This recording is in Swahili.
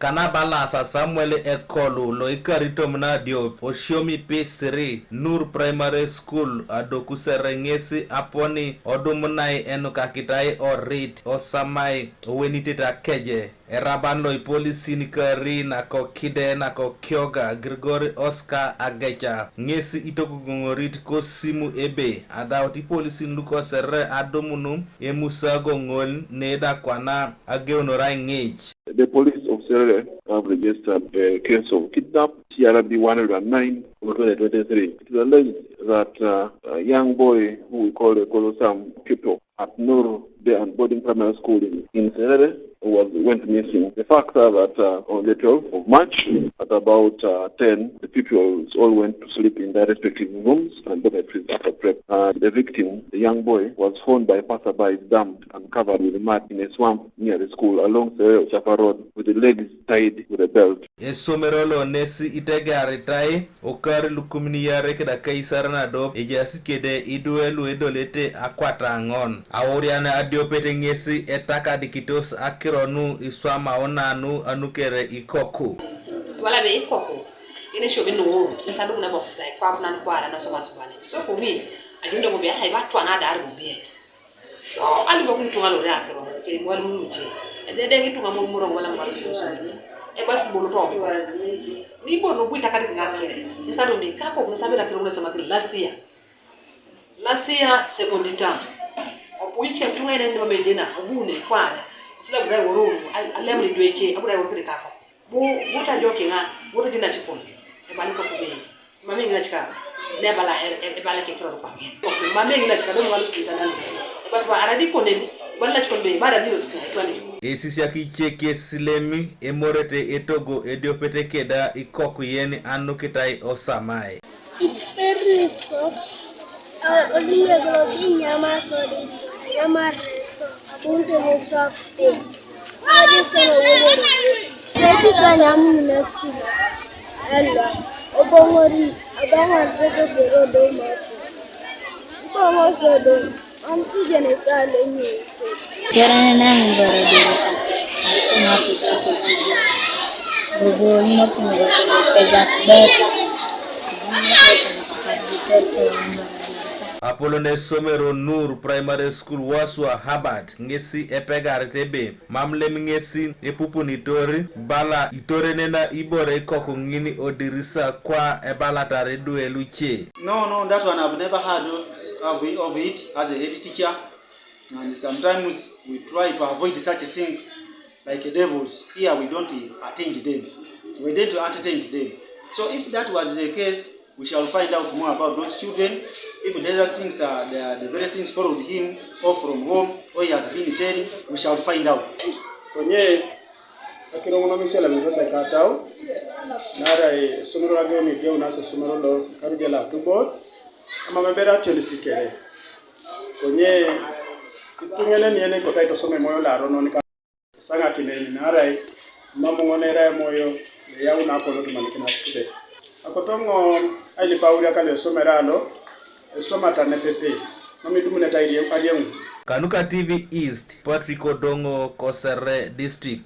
kana balasa Samuel ekolu lo ikarito mnadio Oshomi P Serere Nur Primary School adoku serengesi aponi odumunai enukakitai Orit osamai weniteta keje eraban lo Polis Nikari nako kide nako kyoga Grigori Oscar Agea ngesi itoku Orit ko simu ebe adauti Polis luko Serere adomunu emusago ngol neda kwana ageonora Aingic. The police of Serere have registered a case of kidnap, TRB 109, 2023. It is alleged that a young boy who we call a Kolosam pupil at Nur and boarding primary school in Serere went missing. The facts are that on the 12th of March, at about 10, the pupils all went to sleep in their respective rooms and got a after prep. The victim, the young boy, was found by passersby damp and covered with mud in a swamp near the school along the Chapa Road with the legs tied with a belt. Esomerolo nesi itegare tai okari lukumini yare keda kaisarana do ejasi kede iduelu edolete akwata angon aworiana adiopete ngesi etaka dikitos akironu iswama onanu Anukere ikoku wala be ikoku ine shobe no nesadu na bofuta kwa kuna kwara na soma subane so for me ajindo mo be hay batwa na dar mo be so ali boku tunga lo ya kero ke mo alu muje ede ngi tunga mo muro wala mo so e bas bonu to ni bonu buita kadi ngakere nesadu me kako mo sabela kero soma kero last year second term opuiche tunga ene ndo medina obune kwara sila budai worumu alemri dweche abudai worukire kako buta jokinga buta dina chipon e bali ko kube mami ngina chika ne bala e bala ke tro ko ngi mami ngina chika do walu skisa nan e batu aradi ko ne bala chikon be bada biro skisa twani Esisian kicheke silemi emorete etogo ediopete keda ikoku yeni Anukere osamai Periso olive grochi nyama sodi nyama reso apunte musape adi sana wole edi sana muneskila ella obongori abanga reso kero do mapo bongo sodo amsi jene sale ni Kerana na ngoro desa kuma pika bobo no kuma desa pegas besa Apolone Somero Nur Primary School waswa Habat ngesi epegar tebe mamle ngesi epupu nitori bala itore nena ibore ikoku ngini odirisa kwa ebala tare dueluche. No, that one I've never heard of it as a head teacher, and sometimes we try to avoid such things like devils. Here we don't attend them. We don't entertain them. So if that was the case, we shall find out more about those children. If the other things are the very things followed him or from home or he has been telling, we shall find out. Konye akiro ngona misela mitosa katao nara sumero ageni geu nasa sumero lo karugela tubo ama membera telisikere konye tungene niene ko kaito some moyo la rono ni sanga kineni nara mamungonera moyo ya una ko lotu manikina tide akotongo ali pauria kale someralo somata netete mami dumune tairi ariemu Kanuka TV East Patrick Odongo Serere District.